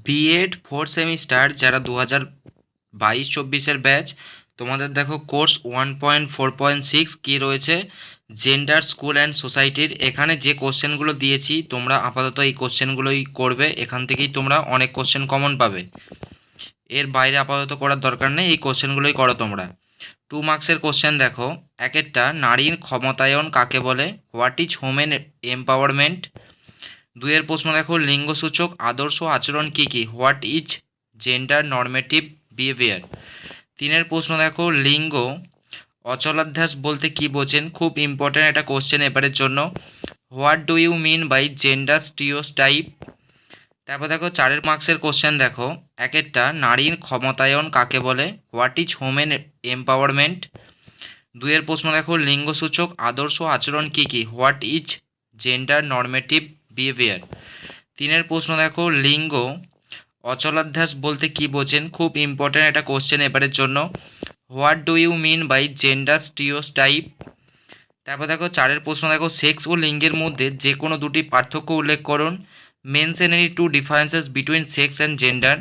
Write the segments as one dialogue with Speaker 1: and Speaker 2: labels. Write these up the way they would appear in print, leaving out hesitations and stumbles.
Speaker 1: B Ed fourth semester যারা 2022-24 batch, তোমাদের দেখো কোর্স 1.4.6 কী রয়েছে, জেন্ডার স্কুল অ্যান্ড সোসাইটির। এখানে যে কোশ্চেনগুলো দিয়েছি তোমরা আপাতত এই কোশ্চেনগুলোই করবে, এখান থেকেই তোমরা অনেক কোশ্চেন কমন পাবে। এর বাইরে আপাতত করার দরকার নেই, এই কোশ্চেনগুলোই করো তোমরা। 2 মার্কসের কোশ্চেন দেখো, এক একটা নারীর ক্ষমতায়ন কাকে বলে, হোয়াট ইজ ওমেন এম্পাওয়ারমেন্ট। 2 এর প্রশ্ন দেখো, লিঙ্গসূচক আদর্শ আচরণ কী কী, what is gender normative behaviour. 3-এর প্রশ্ন দেখো, লিঙ্গ অচলাধ্যাস বলতে কী বোঝেন, খুব ইম্পর্ট্যান্ট একটা কোশ্চেন এবারের জন্য, what do you mean by gender stereotype. তারপর দেখো 4 মার্কসের কোশ্চেন দেখো, এক একটা নারীর ক্ষমতায়ন কাকে বলে, হোয়াট ইজ ওমেন এম্পাওয়ারমেন্ট। 2-এর প্রশ্ন দেখো, লিঙ্গসূচক আদর্শ আচরণ কী কী, what is gender normative behaviour. 3-এর প্রশ্ন দেখো, লিঙ্গ অচলাধ্যাস বলতে কী বোঝেন, খুব ইম্পর্ট্যান্ট একটা কোশ্চেন এবারের জন্য, what do you mean by gender stereotype. তারপর দেখো 4-এর প্রশ্ন দেখো, সেক্স ও লিঙ্গের মধ্যে যে কোনো দুটি পার্থক্য উল্লেখ করুন, mention any 2 differences between sex and gender.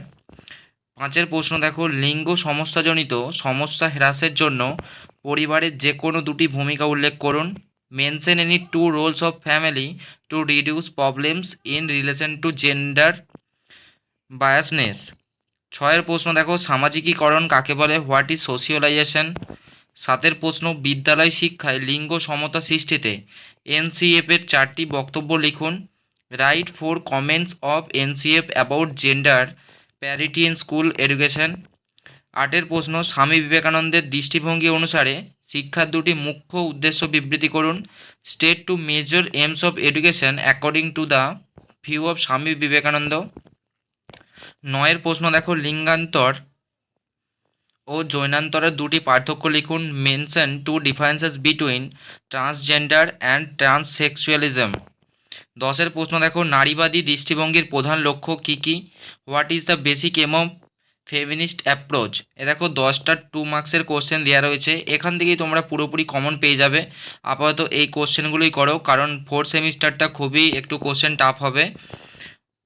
Speaker 1: 5-এর প্রশ্ন দেখো, লিঙ্গ সমস্যাজনিত সমস্যা হ্রাসের জন্য পরিবারের যে কোনো দুটি ভূমিকা উল্লেখ করুন, mention any 2 roles of family to reduce problems in relation to gender biasness. 6-এর প্রশ্ন দেখো, সামাজিকীকরণ কাকে বলে, হোয়াট ইজ সোশিয়ালাইজেশন। 7-এর প্রশ্ন, বিদ্যালয় শিক্ষায় লিঙ্গ সমতা সৃষ্টিতে এনসিএফ এর 4টি বক্তব্য লিখুন, write 4 comments of NCF about gender parity in school education. 8-এর প্রশ্ন, স্বামী বিবেকানন্দের দৃষ্টিভঙ্গি অনুসারে শিক্ষার দুটি মুখ্য উদ্দেশ্য বিবৃতি করুন, state two major aims of education according to the view of Swami Vivekananda. 9-এর প্রশ্ন দেখো, লিঙ্গান্তর ও জৈনান্তরের দুটি পার্থক্য লিখুন, mention 2 differences between transgender and transsexualism. 10-এর প্রশ্ন দেখো, নারীবাদী দৃষ্টিভঙ্গির প্রধান লক্ষ্য কী কী, what is the basic aim of feminist approach. দেখো 10টা 2 মার্কসের কোশ্চেন দেওয়া রয়েছে, এখান থেকেই তোমরা পুরোপুরি কমন পেয়ে যাবে। আপাতত এই কোশ্চেনগুলোই করো, কারণ ফোর্থ সেমিস্টারটা খুবই একটু কোশ্চেন টাফ হবে।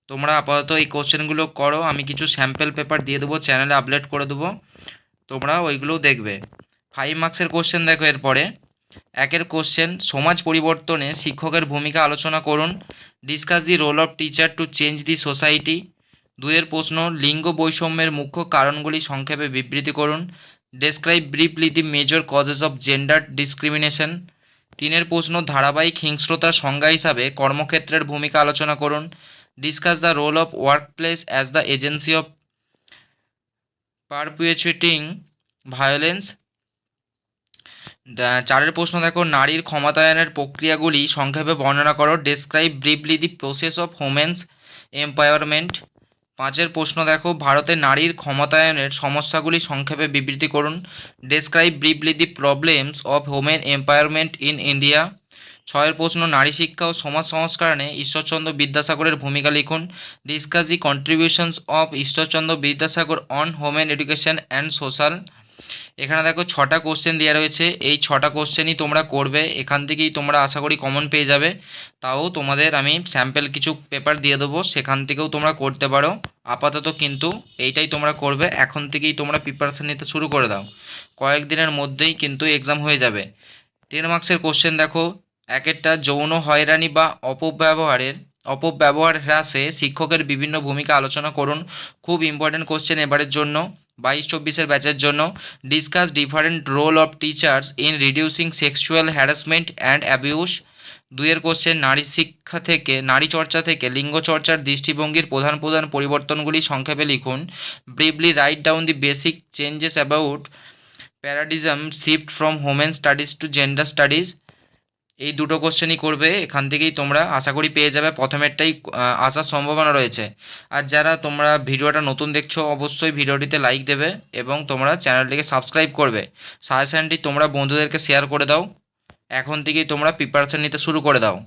Speaker 1: তোমরা আপাতত এই কোশ্চেনগুলো করো, আমি কিছু স্যাম্পল পেপার দিয়ে দেবো, চ্যানেলে আপলোড করে দেবো, তোমরা ওইগুলোও দেখবে। 5 মার্কসের কোশ্চেন দেখো, এরপরে 1-এর কোশ্চেন, সমাজ পরিবর্তনে শিক্ষকের ভূমিকা আলোচনা করুন, discuss the role of teacher to change the society. 2-এর প্রশ্ন, লিঙ্গ বৈষম্যের মুখ্য কারণগুলি সংক্ষেপে বিবৃতি করুন, describe briefly the major causes of gender discrimination. 3-এর প্রশ্ন, ধারাবাহিক হিংস্রতার সংজ্ঞা হিসাবে কর্মক্ষেত্রের ভূমিকা আলোচনা করুন, discuss the role of workplace as the agency of perpetuating violence. 4-এর প্রশ্ন দেখো, নারীর ক্ষমতায়নের প্রক্রিয়াগুলি সংক্ষেপে বর্ণনা করো, describe briefly the process of women's empowerment. 5-এর প্রশ্ন দেখো, ভারতে নারীর ক্ষমতায়নের সমস্যাগুলি সংক্ষেপে বিবৃতি করুন, describe briefly the problems of women empowerment in India. 6-এর প্রশ্ন, নারী শিক্ষা ও সমাজ সংস্করণে ঈশ্বরচন্দ্র বিদ্যাসাগরের ভূমিকা লিখুন, discuss the contributions of Ishwarchandra Vidyasagar on women education and social. এখানে দেখো 6টা কোশ্চেন দেওয়া রয়েছে, এই 6টা কোশ্চেনই তোমরা করবে, এখান থেকেই তোমরা আশা করি কমন পেয়ে যাবে। তাও তোমাদের আমি স্যাম্পল কিছু পেপার দিয়ে দেবো, সেখান থেকেও তোমরা করতে পারো। আপাতত কিন্তু এইটাই তোমরা করবে, এখন থেকেই তোমরা প্রিপারেশান নিতে শুরু করে দাও, কয়েকদিনের মধ্যেই কিন্তু এক্সাম হয়ে যাবে। 10 মার্কসের কোশ্চেন দেখো, এক একটা যৌন হয়রানি বা অপব্যবহার হ্রাসে শিক্ষকের বিভিন্ন ভূমিকা আলোচনা করুন, খুব ইম্পর্টেন্ট কোশ্চেন এবারের জন্য 22-24 ব্যাচের জন্য, discuss different role of teachers in reducing sexual harassment and abuse. 2-এর কোশ্চেন, নারী চর্চা থেকে লিঙ্গ চর্চার দৃষ্টিভঙ্গির প্রধান প্রধান পরিবর্তনগুলি সংক্ষেপে লিখুন, briefly write down the basic changes about paradigm shift from women studies to gender studies. এই দুটো কোশ্চেনই করবে, এখান থেকেই তোমরা আশা করি পেয়ে যাবে, প্রথমেরটাই আসার সম্ভাবনা রয়েছে। আর যারা তোমরা ভিডিওটা নতুন দেখছো, অবশ্যই ভিডিওটিতে লাইক দেবে এবং তোমরা চ্যানেলটিকে সাবস্ক্রাইব করবে, সাজেশানটি তোমরা বন্ধুদেরকে শেয়ার করে দাও, এখন থেকেই তোমরা প্রিপারেশান নিতে শুরু করে দাও।